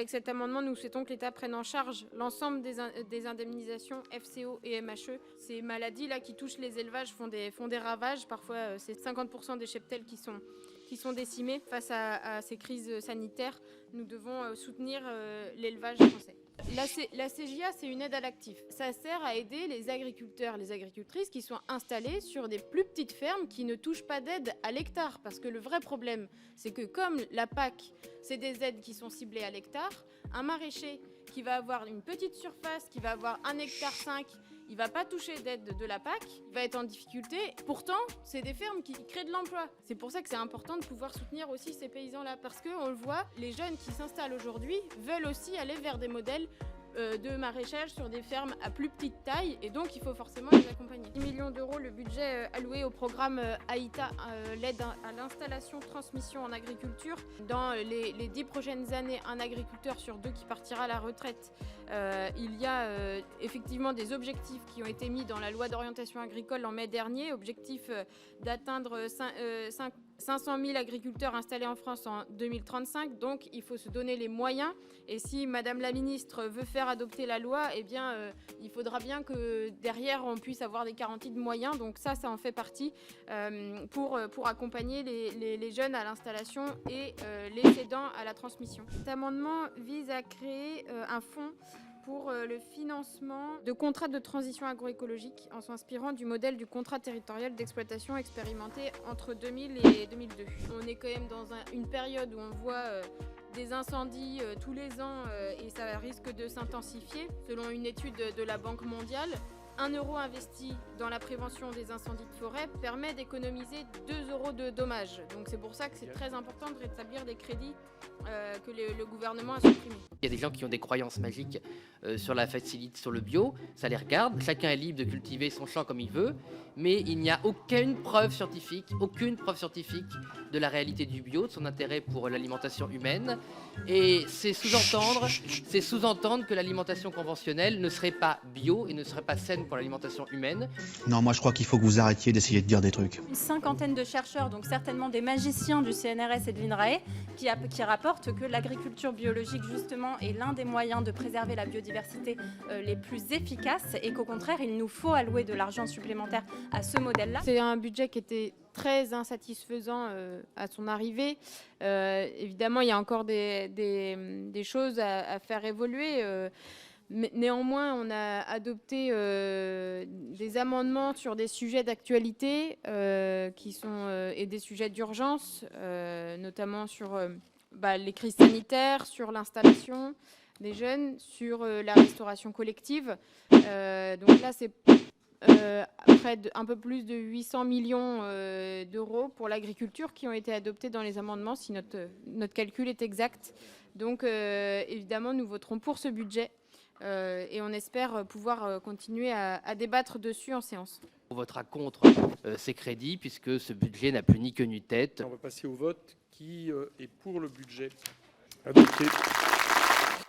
Avec cet amendement, nous souhaitons que l'État prenne en charge l'ensemble des indemnisations FCO et MHE. Ces maladies-là qui touchent les élevages font des ravages. Parfois, c'est 50% des cheptels qui sont décimés. Face à ces crises sanitaires, nous devons soutenir l'élevage français. La CJA, c'est une aide à l'actif. Ça sert à aider les agriculteurs, les agricultrices qui sont installés sur des plus petites fermes qui ne touchent pas d'aide à l'hectare. Parce que le vrai problème, c'est que comme la PAC, c'est des aides qui sont ciblées à l'hectare, un maraîcher qui va avoir une petite surface, qui va avoir 1,5 hectare, il ne va pas toucher d'aide de la PAC, il va être en difficulté. Pourtant, c'est des fermes qui créent de l'emploi. C'est pour ça que c'est important de pouvoir soutenir aussi ces paysans-là. Parce qu'on le voit, les jeunes qui s'installent aujourd'hui veulent aussi aller vers des modèles de maraîchage sur des fermes à plus petite taille, et donc il faut forcément les accompagner. 10 millions d'euros le budget alloué au programme AITA, l'aide à l'installation transmission en agriculture. Dans les 10 prochaines années, un agriculteur sur 2 qui partira à la retraite. Il y a effectivement des objectifs qui ont été mis dans la loi d'orientation agricole en mai dernier, objectif d'atteindre 500 000 agriculteurs installés en France en 2035, donc il faut se donner les moyens. Et si Madame la Ministre veut faire adopter la loi, eh bien, il faudra bien que derrière on puisse avoir des garanties de moyens. Donc ça en fait partie pour accompagner les jeunes à l'installation et les cédants à la transmission. Cet amendement vise à créer un fonds pour le financement de contrats de transition agroécologique en s'inspirant du modèle du contrat territorial d'exploitation expérimenté entre 2000 et 2002. On est quand même dans une période où on voit des incendies tous les ans et ça risque de s'intensifier. Selon une étude de la Banque mondiale, 1 euro investi dans la prévention des incendies de forêt permet d'économiser 2 euros de dommages. Donc c'est pour ça que c'est très important de rétablir les crédits que le gouvernement a supprimés. Il y a des gens qui ont des croyances magiques sur la facilité, sur le bio, ça les regarde. Chacun est libre de cultiver son champ comme il veut, mais il n'y a aucune preuve scientifique de la réalité du bio, de son intérêt pour l'alimentation humaine. Et c'est sous-entendre que l'alimentation conventionnelle ne serait pas bio et ne serait pas saine pour l'alimentation humaine. Non, moi je crois qu'il faut que vous arrêtiez d'essayer de dire des trucs. Une cinquantaine de chercheurs, donc certainement des magiciens du CNRS et de l'INRAE, qui rapportent que l'agriculture biologique justement est l'un des moyens de préserver la biodiversité les plus efficaces et qu'au contraire il nous faut allouer de l'argent supplémentaire à ce modèle-là. C'est un budget qui était très insatisfaisant à son arrivée. Évidemment, il y a encore des choses à faire évoluer. Mais néanmoins, on a adopté des amendements sur des sujets d'actualité et des sujets d'urgence, notamment sur les crises sanitaires, sur l'installation des jeunes, sur la restauration collective. Donc là, c'est un peu plus de 800 millions d'euros pour l'agriculture qui ont été adoptés dans les amendements, si notre calcul est exact. Donc évidemment, nous voterons pour ce budget. Et on espère pouvoir continuer à débattre dessus en séance. On votera contre ces crédits puisque ce budget n'a plus ni queue ni tête. On va passer au vote. Qui est pour le budget adopté?